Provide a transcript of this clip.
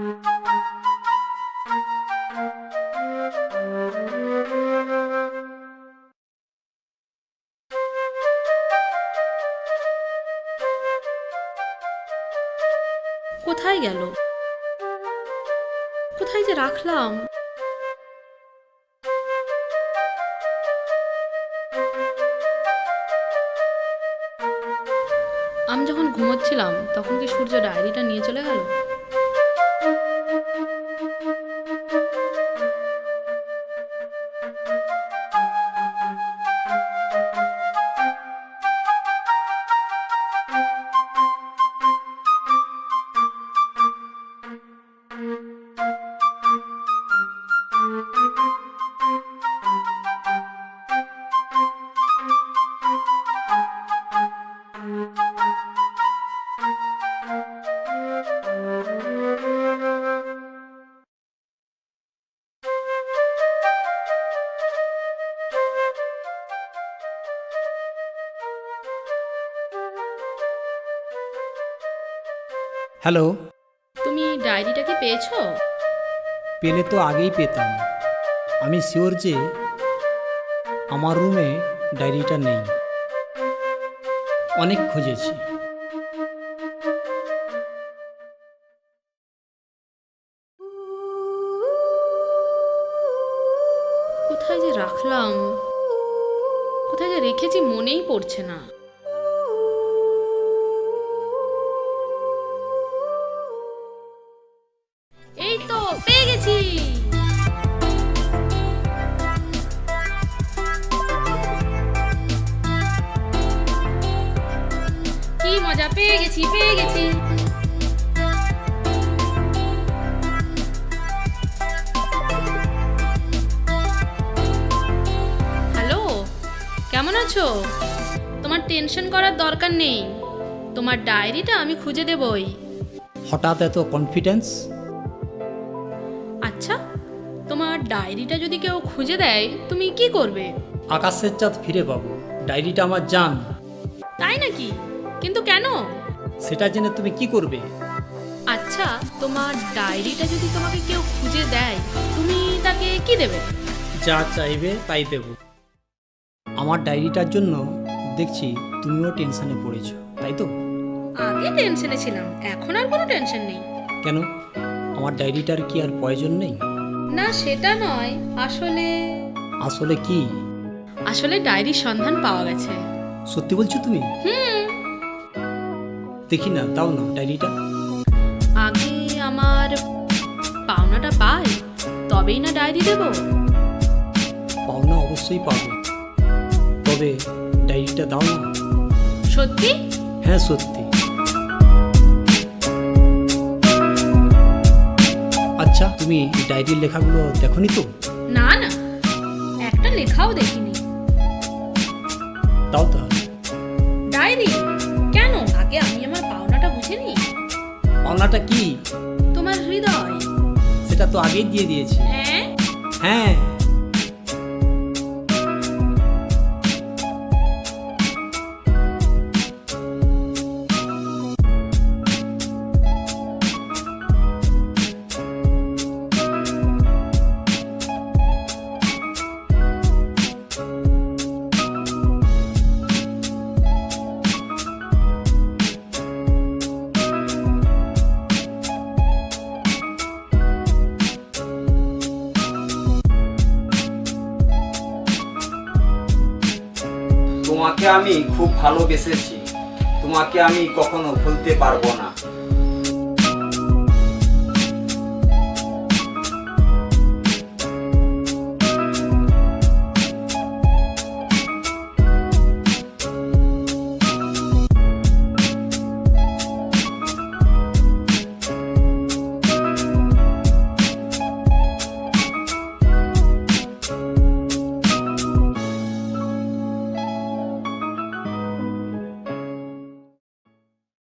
কোথায় গেল? কোথায় যে রাখলাম? আমি যখন ঘুমোচ্ছিলাম তখন কি সূর্য ডায়েরিটা নিয়ে চলে গেল? হ্যালো। তুমি ডায়েরিটা কি পেয়েছো? পেলে তো আগেই পেতাম। আমি শিওর যে আমার রুমে ডায়েরিটা নেই। অনেক খুঁজেছি। কোথায় যে রাখলাম, কোথায় যে রেখেছি মনেই পড়ছে না। এই তো পেয়ে গেছি। কি মজা, পেয়ে গেছি পেয়ে গেছি। হ্যালো, কেমন আছো? তোমার টেনশন করার দরকার নেই, তোমার ডায়েরিটা আমি খুঁজে দেবই। হঠাৎ এত কনফিডেন্স? আচ্ছা, তোমার ডায়েরিটা যদি কেউ খুঁজে দেয় তুমি কি করবে? আকাশের চাঁদ ফিরে পাবো। ডায়েরিটা আমার জান। তাই নাকি? কিন্তু কেন? সেটা জেনে তুমি কি করবে? আচ্ছা, তোমার ডায়েরিটা যদি তোমাকে কেউ খুঁজে দেয় তুমি তাকে কি দেবে? যা চাইবে তাই দেব। আমার ডায়েরিটার জন্য দেখছি তুমিও টেনশনে পড়েছো, তাই তো? আগে টেনশনে ছিলাম, এখন আর কোনো টেনশন নেই। কেন, আমার ডায়েরিটার কি আর প্রয়োজন নেই? না সেটা নয়, আসলে আসলে কি? আসলে ডায়েরির সন্ধান পাওয়া গেছে। সত্যি বলছো তুমি? দেখি না, দাও না ডায়েরিটা। আগে আমার পাওনাটা পাই, তবেই না ডায়েরি দেব। পাওনা অবশ্যই পাবো, তবে ডায়েরিটা দাও না। সত্যি? হ্যাঁ সত্যি। আচ্ছা, তুমি ডায়েরির লেখাগুলো দেখোনি তো? না না, একটা লেখাও দেখিনি। দাও তাহলে। ডায়েরি কেন? আগে আমি আমার পাওনাটা বুঝে নিই। পাওনাটা কি? তোমার হৃদয়। সেটা তো আগেই দিয়ে দিয়েছি। হ্যাঁ? হ্যাঁ। তোমাকে আমি খুব ভালোবেসেছি, তোমাকে আমি কখনো ভুলতে পারবো না।